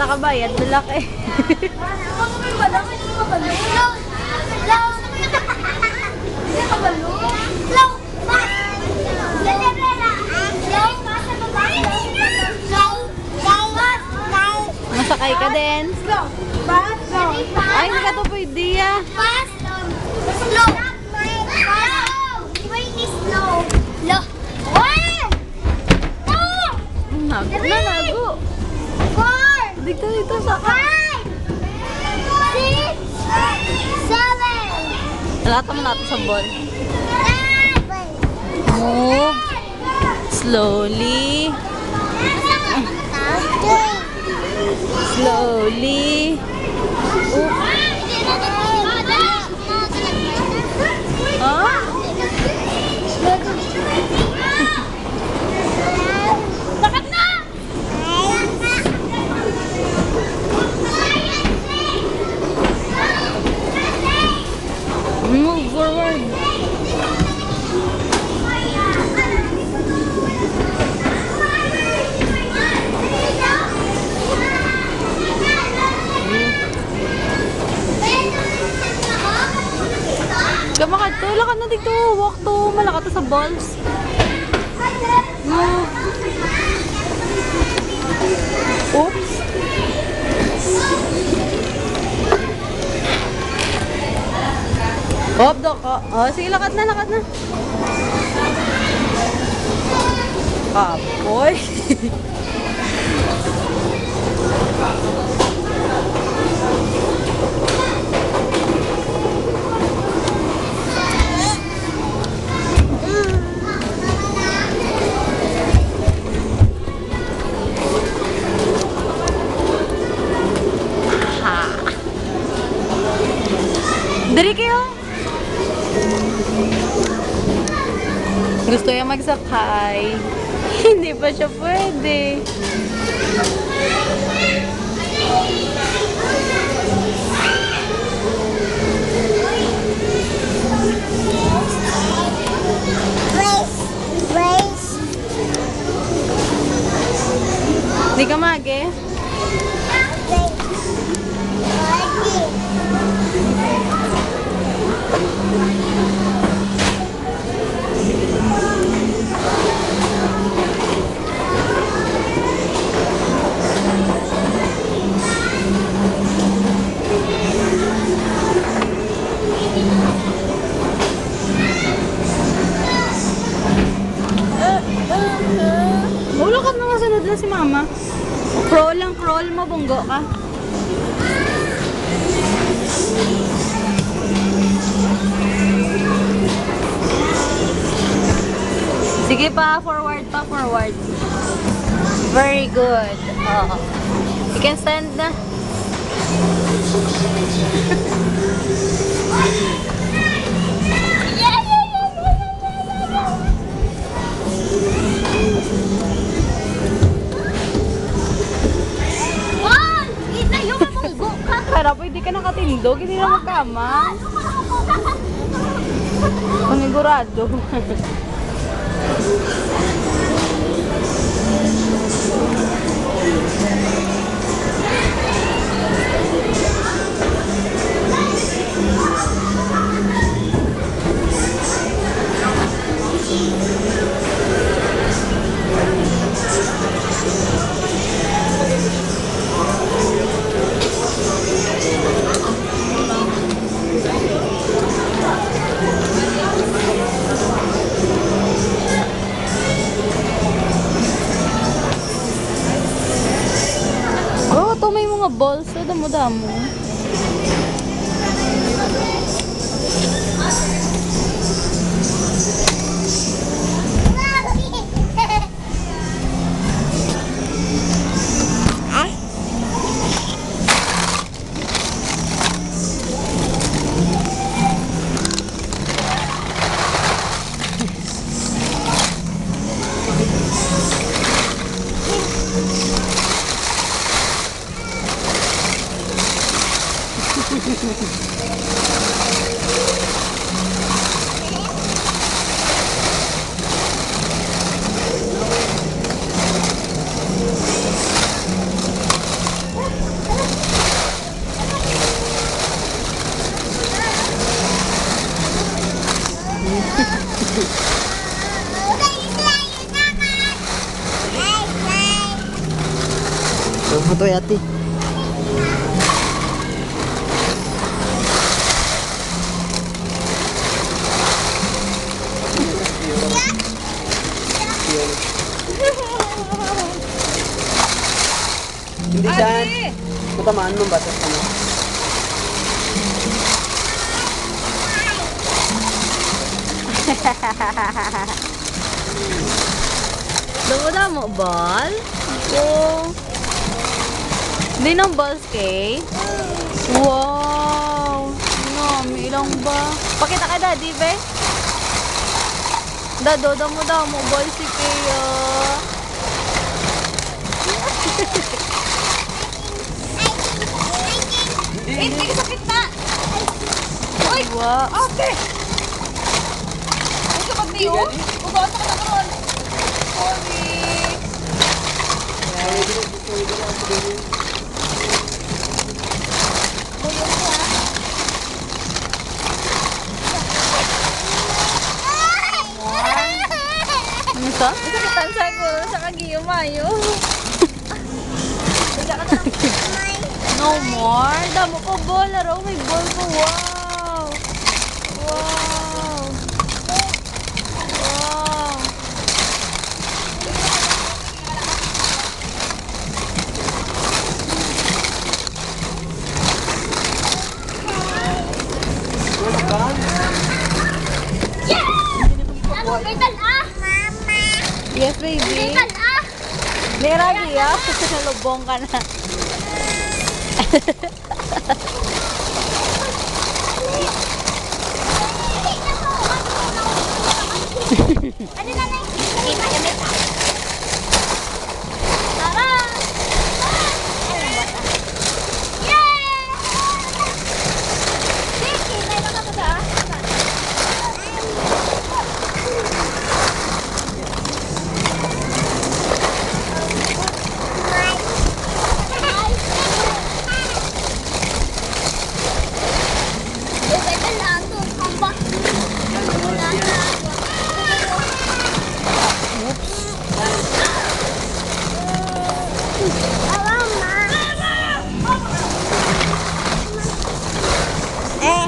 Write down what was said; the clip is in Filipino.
nakabayad, malaki. Masakay ka din. Ay, hindi ka to pwede ah. Nago na, nago. Dito, saka. 6, 7. Nalata mo natin sa ball. Move. Slowly. Slowly. Huh? Bakit na? Move forward. Kamakad to, lakad na dito. Walk to, malakad to sa balls. Move. Oops. Hop, dok. Oh, sige, lakad na. Kapoy. Dari kayo. Gusto niya magsakay. Hindi pa siya pwede. Race. Hindi ka mage? Wala ka na masunod na si mama. Crawl mo, bunggo ka. Sige pa, forward. Very good. Oh. You can stand na. Para pwede ka nakatindog, hindi na magkama. Panigurado. Mga balls, damo-damo. Foto ate. Hindi dyan. Matamaan mo ba sa ano? Dawala mo, ball? Oo. Hindi ng balls, kay? Wow! No, may ilang ba? Pakita ka, daddy, be? Doda mo daw mo, ball si Kaya. Hindi ka sakit na! Uy! Ate! Huwag ka magniyo? Ugawa ka na karoon! Sorry! Ano sa? Sakitan sa ko, sa kagiyo mayo. No more. Damo ko ball, laro. May ball ko. Wow. Wow. Wow. Ano, betal ah? Mama. Yes, baby. Betal ah? Mera dia. Nalubong ka na. Ano na lang? Kita ka betal. Tara! Yay! Kita ka ba ba? Eh.